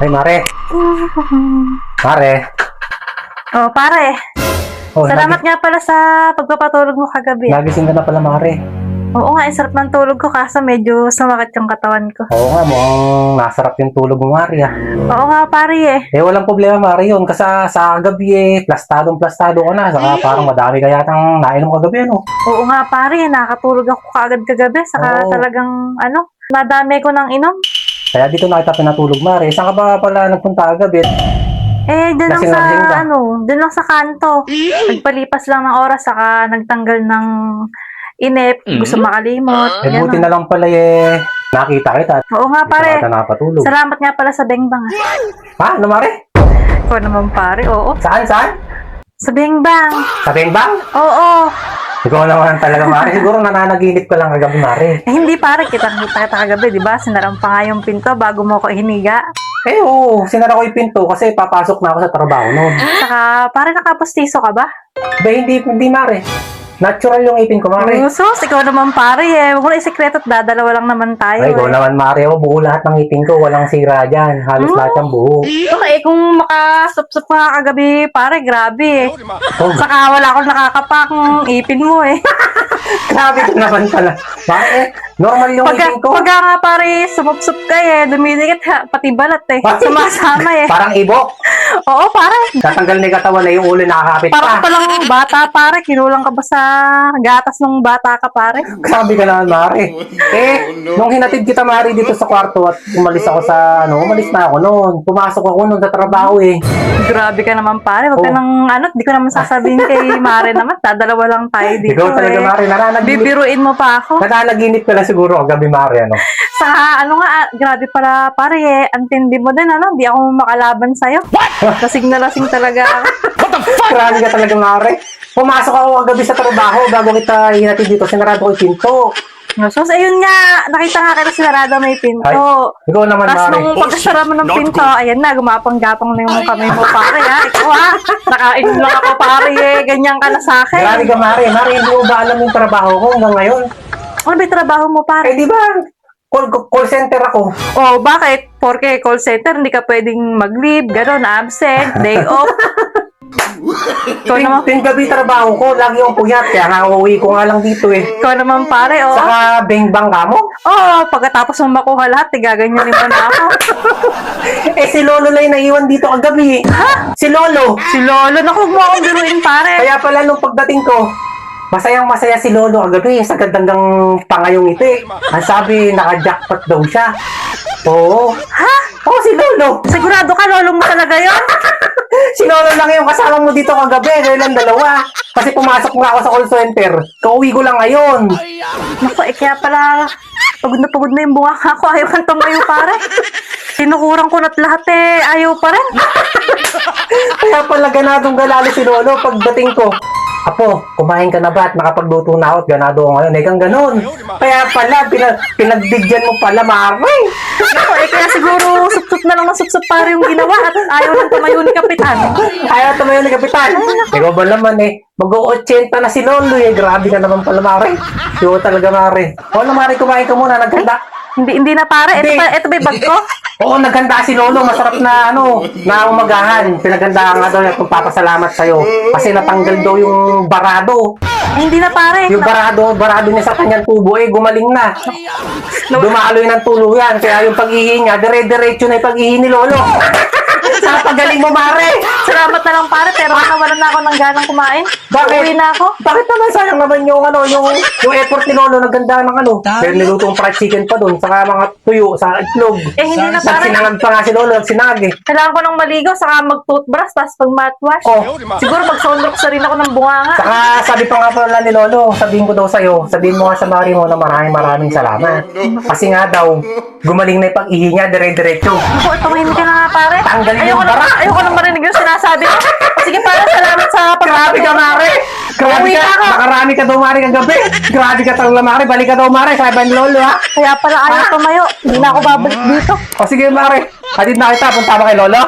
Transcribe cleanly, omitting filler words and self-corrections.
Ay, Mare. Mare. Oh, pare. Oh, Salamat nga pala sa pagpapatulog mo kagabi. Nagising ka na pala, Mare. Oo nga, sarap ng tulog ko kaso medyo sumakit yung katawan ko. Oo nga, mukhang nasarap yung tulog mo, Mare, ah. Oo nga, pare eh. Eh, walang problema, Mare, yun. Kasi sa gabi, plastado ka na. Saka parang madami ka yatang nainom kagabi, ano? Oo nga, pare. Nakatulog ako kaagad kagabi. Saka Oo. talagang, nadami ko ng inom. Kaya dito na kita pinatulog, Mare. Saan ka ba pala nagpunta kagabi? Eh, dun lang Lasing-lasing ka. sa, dun lang sa kanto. Nagpalipas lang ng oras, saka nagtanggal ng inip. Gusto makalimot. Eh, buti Ganun. na lang pala, nakita kita. Oo nga, Dito pare. na kita nakapatulog. Salamat nga pala sa Bengbang. Ha? Ano, Mare? Ikaw naman, pare. Oo. Saan? Sa Bengbang. Sa Bengbang? Oo. Ikaw naman talaga, Mare. Siguro nananaginip ka lang kagabi, Mare. Eh, hindi pare, kita kagabi, di ba? Sinarang pa nga yung pinto bago mo ko hiniga. Eh, oo. Sinara ko yung pinto kasi papasok na ako sa trabaho noon. Saka, pare, nakapostiso ka ba? Ba, hindi, Mare. Natural yung ipin ko, Mare. Sus, ikaw naman pare eh. Huwag mo na isikreto at dadalawa lang naman tayo Ay, ikaw eh. naman, Mare. Oh, buo lahat ng ipin ko. Walang sira dyan. Halos lahat yung buo. Okay, kung makasup-sup ka kagabi, pare, grabe eh. Oh, Saka wala akong nakakapakang ipin mo eh. grabe ka naman pala. Mare, normal yung ipin ko. Pagka nga pare, sumup-sup ka eh. Dumidikit ha, pati balat eh. Sumasama eh. Parang ibok. Oo pare. Tatanggal na yung katawan na yung ulo nakakapit Parang pa. palang bata pare. Kinulang ka ba sa gatas nung bata ka pare? Sabi ka naman, Mare. Eh, nung hinatid kita, Mare, dito sa kwarto at umalis ako sa, umalis na ako noon. Pumasok ako noon sa trabaho eh. Grabe ka naman pare. Huwag ka Oh. nang di ko naman sasabihin kay Mare naman. Dadalawa lang tayo dito Ikaw talaga, eh. Mare. Bibiruin mo pa ako. Nananaginip ka na siguro kagabi, Mare, ano? Sa grabe pala pare eh. Ang tindi mo din Di ako makalaban sa'yo. Lasing na lasing talaga ako. Grabe ka talaga, Mare. Pumasok ako kagabi sa trabaho bago kita hinatid dito. Sinarado ko yung pinto. So, ayun nga. Nakita nga kita sinarado may Ay, pinto. ikaw naman, Tapos Mare. nung pagkasara mo ng pinto, ayan na, gumapang-gapang na yung kamay mo pare ha. Ikaw ha. Nakainom lang ako pare eh. Ganyan ka na sa akin. Grabe ka, Mare. Mare, hindi mo ba alam yung trabaho ko hanggang ngayon? Ano ba yung trabaho mo Eh, pare? di ba? Call center ako. Oh, bakit? Porke call center, hindi ka pwedeng mag-leave, gano'n, absent, day off. Ikaw naman, Yung gabi trabaho ko, lagi akong puyat. Kaya nga uuwi ko nga lang dito eh. ikaw naman pare, oh. Saka beng-bang ka mo. Oo, pagkatapos mong makuha lahat, gaganyanin mo na ako. Eh, si Lolo lang yung naiwan dito kagabi. Ha? Si Lolo. Si Lolo, naku, huwag mo akong biruin pare. Kaya pala nung pagdating ko, masayang-masaya si Lolo kagabi sa gandang pangayong iti. Ang sabi, naka-jackpot daw siya. Oo. Ha? Oo, si Lolo. Sigurado ka, lolong mo talaga yun? Si Lolo lang yung kasama mo dito kagabi. Ngayon lang dalawa. Kasi pumasok nga ako sa call center. Kauwi ko lang ngayon. Naku, kaya pala, pagod na yung bunga ako. Ayaw kang tumayo pare. Sinukurang ko na't lahat eh. Ayaw pa rin. Kaya pala ganadong galalo si Lolo pagdating ko. Apo, kumain ka na ba at nakapagluto na ako at ganado ako ngayon? Kang ganon. Kaya pala, pinagbigyan mo pala, Mare. Naku, kaya siguro sup-sup na lang na sup-sup pare yung ginawa at ayaw nang tumayo ni Kapitan. Ayaw tumayo ni Kapitan. Ikaw ba naman eh, mag-80 na si Lolo eh. Grabe ka naman pala, Mare. Ikaw talaga, Mare. O na, Mare, kumain ka muna. Naghanda. Hindi na pare. Ito ba yung bag ko? Oo, naghanda si Lolo. Masarap na, na umagahan. Pinaganda nga daw yung papasalamat sa'yo. Kasi natanggal daw yung barado. Hindi na pare. Yung barado niya sa kanyang tubo eh, gumaling na. Dumaloy ng tuluyan. Kaya yung pag-ihi niya, dire-diretso na yung pag-ihi ni Lolo. Sa pagaling mo, Mare. Salamat na lang pare, pero nawalan na ako ng ganang kumain. Bakit? Uwi na ako. Bakit naman sayang naman yung effort ni Lolo, naganda ng Pero nilutong fried chicken pa doon, saka mga tuyo, sa itlog. Eh, hindi na pare. Nagsinangag pa nga si Lolo, nagsinangag eh. Kailangan ko ng maligo, saka mag-toothbrush, tapos pag-mouthwash. Oh. Siguro mag-soundlock sa rin ako ng bunganga. Saka sabi pa nga pala ni Lolo, sabihin ko daw sa'yo, sabihin mo nga sa Mari mo na maraming salamat. Kasi nga daw, gumaling na yung pag-ihi niya, dire-diretso. Ako, tumahimik ka na nga pare. Tanggalin yung bara. Ayoko na marinig yung sinasabi mo. Sige pare, salamat sa Grabe ka, Mare! Grabe Uwi ka! na ako. Nakarami ka daw, Mare, kagabi! Grabe ka talaga, Mare! Balik ka daw, Mare! Sabi ni Lolo, ha? Kaya pala ayaw tumayo. Hindi na ako babalik dito. O sige, Mare! Hatid na kita, punta ba kay Lolo?